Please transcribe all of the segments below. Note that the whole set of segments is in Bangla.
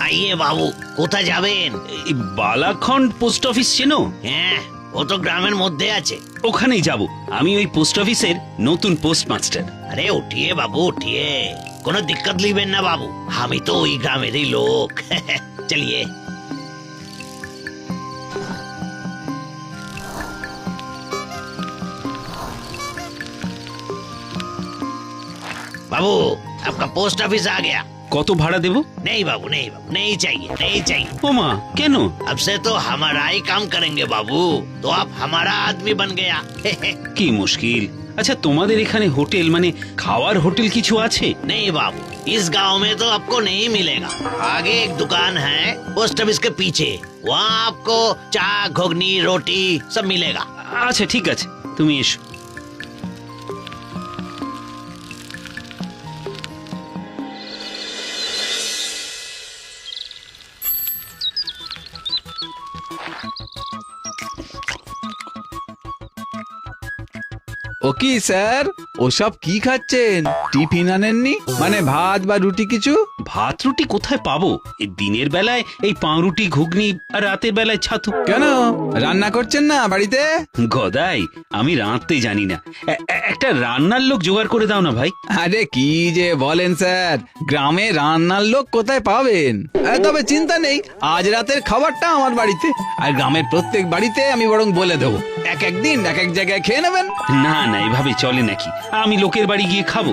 আইয়ে বাবু, কোথায় যাবেন? এই বালাখন্ড পোস্ট অফিস চেনো? হ্যাঁ, ও তো গ্রামের মধ্যে আছে। ওখানেই যাব। আমি ওই পোস্ট অফিসের নতুন পোস্টমাস্টার। আরে উঠিয়ে বাবু, উঠিয়ে, কোনো দিক্কত লিবেন না বাবু, আমি তো ওই গ্রামেরই লোক। চলিয়ে। बाबू, आपका पोस्ट ऑफिस आ गया। কত ভাড়া দেব? नहीं बाबू, नहीं बाबू, नहीं चाहिए, नहीं चाहिए। ও মা, কেন? अब से तो हमारा ही काम करेंगे बाबू, तो आप हमारा आदमी बन गया। কি মুশকিল। আচ্ছা, তোমাদের এখানে হোটেল মানে খাওয়ার হোটেল কিছু আছে? नहीं बाबू, इस गांव में तो आपको नहीं मिलेगा। आगे एक दुकान है पोस्ट ऑफिस के पीछे, वहाँ आपको चाय, घुगनी, रोटी सब मिलेगा। আচ্ছা ঠিক আছে, তুমি এসো। ও কি স্যার, ওসব কি খাচ্ছেন? টিফিন আনেননি? মানে ভাত বা রুটি কিছু? ভাত রুটি কোথায় পাবো? এই দিনের বেলায় এই পাউরুটি ঘুগনি, আর রাতের বেলায় ছাতু। কেন রান্না করছেন না বাড়িতে? গদাই, আমি রাঁধতে জানি না। একটা রান্নার লোক জোগাড় করে দাও না ভাই। আরে কি যে বলেন স্যার, গ্রামে রান্নার লোক কোথায় পাবেন? তবে চিন্তা নেই, আজ রাতের খাবারটা আমার বাড়িতে, আর গ্রামের প্রত্যেক বাড়িতে আমি বরং বলে দেবো, এক এক দিন এক এক জায়গায় খেয়ে নেবেন। না না, এভাবে চলে নাকি? আমি লোকের বাড়ি গিয়ে খাবো?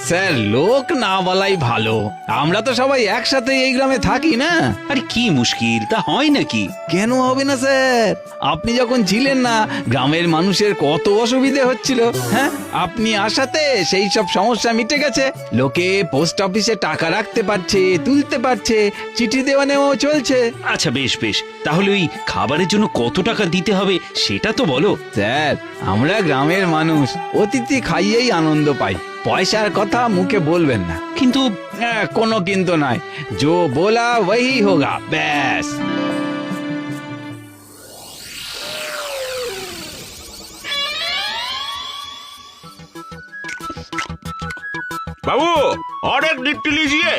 স্যার, লোক না বলাই ভালো, আমরা তো সবাই একসাথে এই গ্রামে থাকি না। আরে কি মুশকিল, তা হয় নাকি? কেন হবে না স্যার? আপনি যখন ছিলেন না, গ্রামের মানুষের কত অসুবিধে হচ্ছিল। হ্যাঁ, আপনি আসাতে সেই সব সমস্যা মিটে গেছে। লোকে পোস্ট অফিসে টাকা রাখতে পারছে, তুলতে পারছে, চিঠি দেওয়া নেওয়া চলছে। আচ্ছা বেশ বেশ, তাহলে ওই খাবারের জন্য কত টাকা দিতে হবে সেটা তো বলো। স্যার, আমরা গ্রামের মানুষ, অতিথি খাইয়েই আনন্দ পাই, পয়সার কথা মুখে বলবেন না। কিন্তু কোনো কিন্তু নয়, जो बोला वही होगा, ব্যাস। बाबू और एक लिट्टी लीजिए।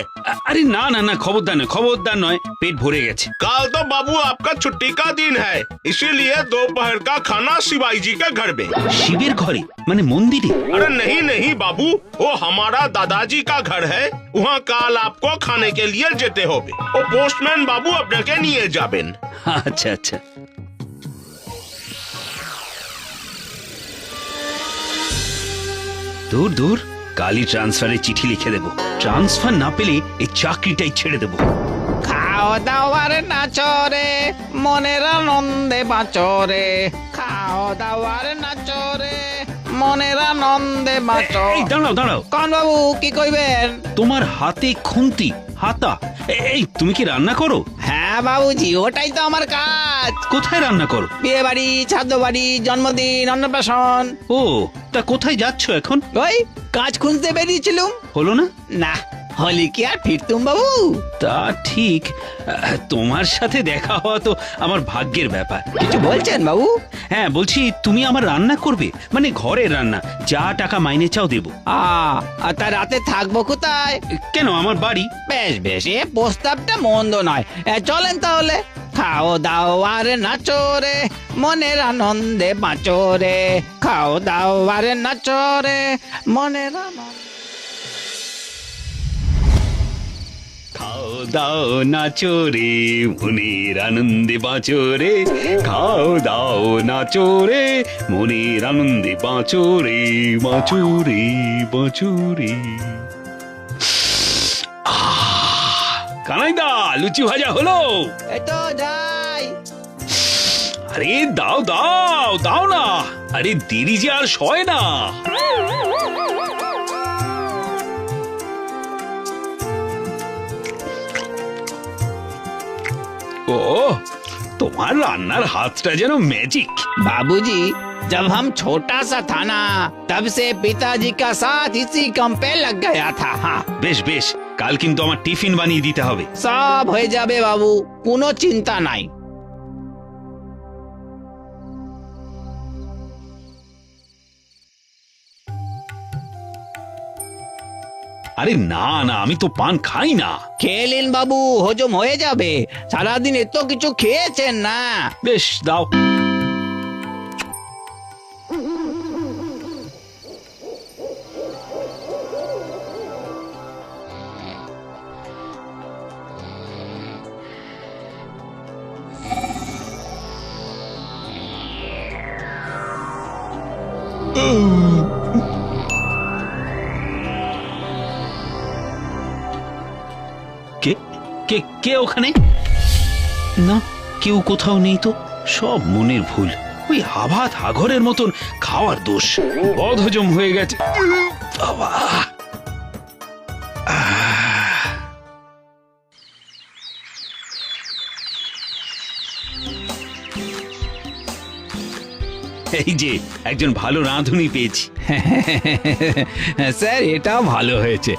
আরে না না না, খবরদার নয়, খবরদার নয়, পেট ভরে গেছে। कल तो बाबू आपका छुट्टी का दिन है, इसीलिए दोपहर का खाना शिवाई जी के घर में। শিবের ঘরে মানে মন্দিরে? अरे नहीं नहीं बाबू, वो हमारा दादाजी का घर है, वहाँ कल आपको खाने के लिए जेते होगे। वो पोस्टमैन बाबू अपने के लिए जाबेन। আচ্ছা আচ্ছা। দূর দূর, কালই ট্রান্সফারের চিঠি লিখে দেবো। ট্রান্সফার না পেলে এই চাকরিটাই ছেড়ে দেবো। খাওয়া দাওয়ার নাচরে, মনের আনন্দে বাঁচরে, খাওয়া দাওয়ার নাচরে, মনের আনন্দে বাঁচো। এই দাঁড়াও দাঁড়াও, কোন বাবু, কি কইবেন? তোমার হাতে খুন্তি, হাতা। এই তুমি কি রান্না করো? হ্যাঁ বাবুজি, ওটাই তো আমার কাজ। কোথায় রান্না করো? বিয়ে বাড়ি, শ্রাদ্ধ বাড়ি, জন্মদিন, অন্নপ্রাশন। ও, তা কোথায় যাচ্ছ এখন? ওই কাজ খুঁজতে বেরিয়েছিলুম। হলো না? না হলি কি আর ফিরতুম বাবু? তা ঠিক, তোমার সাথে দেখা হওয়া তো আমার ভাগ্যের ব্যাপার। কিছু বলছেন বাবু? হ্যাঁ বলছি, তুমি আমার রান্না করবে, মানে ঘরের রান্না, যা টাকা মাইনে চাও দেবো। আর তা রাতে থাকবো কোথায়? কেন, আমার বাড়ি। বেশ বেশ, এ প্রস্তাবটা মন্দ নয়, চলেন তাহলে। খাও দাও আর নাচো রে, মনের আনন্দে বাঁচো রে, খাও দাও আর নাচো রে, মনের আনন্দ। খাও দাও নাচো রে, মনের আনন্দে বাঁচো রে, খাও দাও নাচো রে, মনের আনন্দে বাঁচো রে, বাঁচো রে, বাঁচো রে। কানাইদা, লুচি ভাজা হলো? এই তো যাই। আরে দাও দাও দাও না, আরে দেরি যে আর সয় না। ও, তোমার রান্নার হাতটা যেন ম্যাজিক। बाबूजी, जब हम छोटा सा था ना, तब से पिताजी का साथ इसी काम पे लग गया था। हाँ, বেশ বেশ, কাল কিন্তু আমার টিফিন বানিয়ে দিতে হবে। সব হয়ে যাবে বাবু, কোনো চিন্তা নাই। আরে না না, আমি তো পান খাই না। খেয়ে নিন বাবু, হজম হয়ে যাবে। সারাদিন এত কিছু খেয়েছেন না। বেশ দাও। কে কে কে ওখানে? না, কেউ কোথাও নেই তো। সব মনের ভুল। ওই হাভাত হাঘরের মতন খাওয়ার দোষ। বদহজম হয়ে গেছে। বাবা! আহ! এই যে একজন ভালো রাঁধুনি পেয়েছি। স্যার, এটা ভালো হয়েছে।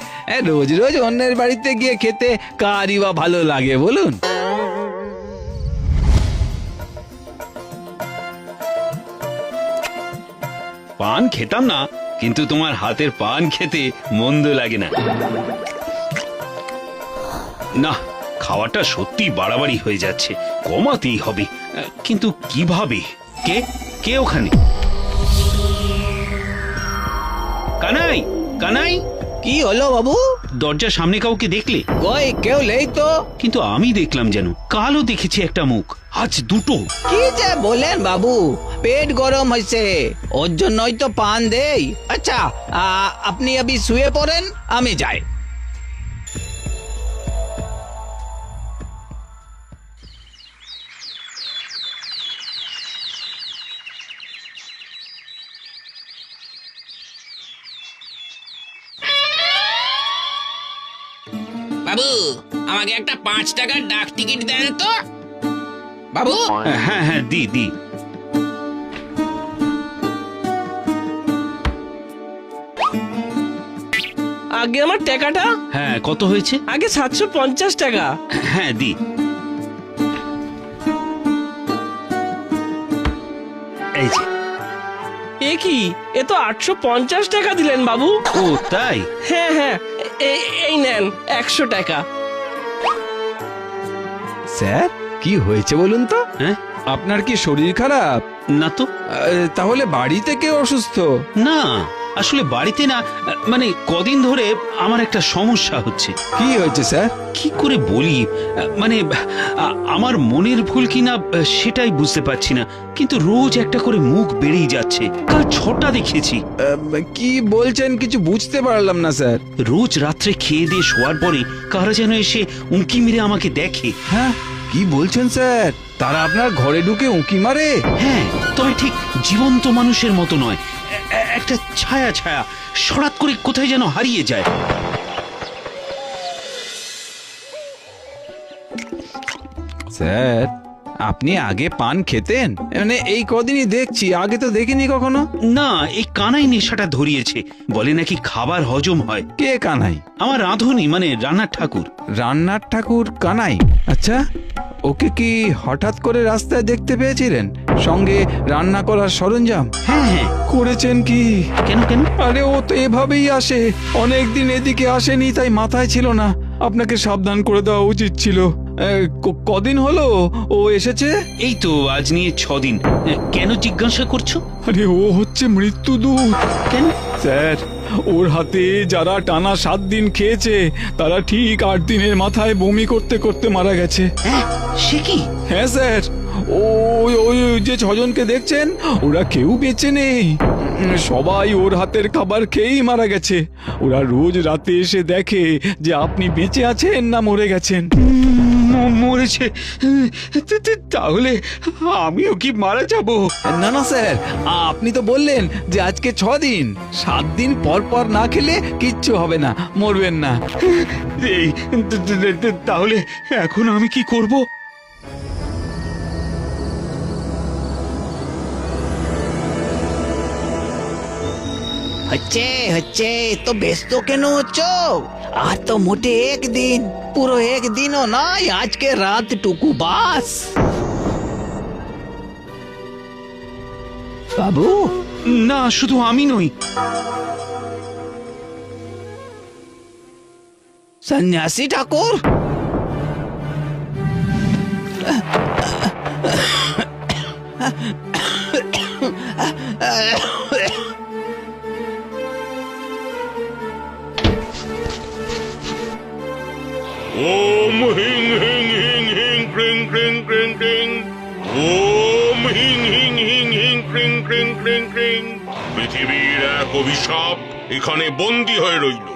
রোজ রোজ অন্যের বাড়িতে গিয়ে খেতে কারই বা ভালো লাগে বলুন? পান খেতাম না, কিন্তু তোমার হাতের পান খেতে মন্দ লাগে না। না, খাওয়াটা সত্যি বাড়াবাড়ি হয়ে যাচ্ছে, কমাতেই হবে। কিন্তু কিভাবে? কে কে ওখানে? কানাই, কানাই! কি হলো বাবু? দরজার সামনে কাউকে দেখলে? কই, কেউ নেই তো। কিন্তু আমি দেখলাম যেন। কালও দেখেছি একটা মুখ, আজ দুটো। কি যে বলেন বাবু, পেট গরম হয়েছে, ওর জন্যই তো পান দেই। আচ্ছা, আপনি আবি শুয়ে পড়েন, আমি যাই। বাবু, আমাকে একটা 5 টাকার ডাক টিকিট দেন তো। বাবু, হ্যাঁ হ্যাঁ, দি দি। আগে আমার টাকাটা। হ্যাঁ, কত হয়েছে? আগে 750 টাকা। হ্যাঁ, দি। এই যে। এ কি, এ তো 850 টাকা দিলেন বাবু। ও তাই? হ্যাঁ হ্যাঁ, এই নেন 100 টাকা। স্যার, কি হয়েছে বলুন তো? হ্যাঁ, আপনার কি শরীর খারাপ? না তো। তাহলে বাড়িতে কেউ অসুস্থ? না, আসলে বাড়িতে না, মানে কদিন ধরে আমার একটা সমস্যা হচ্ছে। কি হয়েছে স্যার? কি করে বলি, মানে আমার মনের ভুল কিনা সেটাই বুঝতে পারছি না, কিন্তু রোজ একটা করে মুখ বেড়েই যাচ্ছে। কাল 6টা দেখেছি। কি বলছেন, কিছু বুঝতে পারলাম না স্যার। রোজ রাত্রে খেয়ে দিয়ে শোয়ার পরে কারা যেন এসে উঁকি মেরে আমাকে দেখে। হ্যাঁ, কি বলছেন স্যার? তারা আপনার ঘরে ঢুকে উঁকি মারে? হ্যাঁ, তবে ঠিক জীবন্ত মানুষের মতো নয়, একটা ছায়া ছায়া সরাত করে কোথায় যেন হারিয়ে যায়। স্যার, আপনি আগে পান খেতেন? মানে এই কদিনই দেখছি, আগে তো দেখিনি কখনো। না, এই কানাই নেশাটা ধরিয়েছে। বলে নাকি খাবার হজম হয়। কে কানাই? আমার রাঁধুনি, মানে রান্নার ঠাকুর। রান্নার ঠাকুর কানাই? আচ্ছা, ওকে কি হঠাৎ করে রাস্তায় দেখতে পেয়েছিলেন, সঙ্গে রান্না করার সরঞ্জাম? হ্যাঁ হ্যাঁ। করেছেন কি? কেন কেন? আরে ও তো এভাবেই আসে, অনেকদিন এদিকে আসেনি, তাই মাথায় ছিল না। আপনাকে সাবধান করে দেওয়া উচিত ছিল। কদিন হলো ও এসেছে? এই তো আজ নিয়ে 6 দিন। কেন জিজ্ঞাসা করছো? আরে ও হচ্ছে মৃত্যুদূত। কেন? স্যার, ওর হাতে যারা টানা 7 দিন খেয়েছে, তারা ঠিক 8 দিনের মাথায় বমি করতে করতে মারা গেছে। হ্যাঁ, সে কি? হ্যাঁ স্যার, ওই ওই যে 6 জনকে দেখছেন, ওরা কেউ বেঁচে নেই। সবাই ওর হাতের খাবার খেয়েই মারা গেছে। ওরা রোজ রাতে এসে দেখে যে আপনি বেঁচে আছেন না মরে গেছেন। মরেছে? তাহলে আমিও কি মারা যাব? না না স্যার, আপনি তো বললেন যে আজকে 6 দিন, 7 দিন পর পর না খেলে কিচ্ছু হবে না, মরবেন না। এই তাহলে এখন আমি কি করব? হচ্ছে হচ্ছে, তো ব্যস্ত কেন হচ্ছ? আর তো মোটে একদিন, পুরো একদিনও নয়, আজকে রাতটুকু বাস। বাবু, না, শুধু আমি নই। সন্ন্যাসী ঠাকুর, ओम हिंग हिंग हिंग हिंग क्रिंग क्रिंग क्रिंग क्रिंग ओम हिंग हिंग हिंग हिंग क्रिंग क्रिंग क्रिंग क्रिंग পৃথিবীর এক অভিশাপ এখানে বন্দী হয়ে রইল।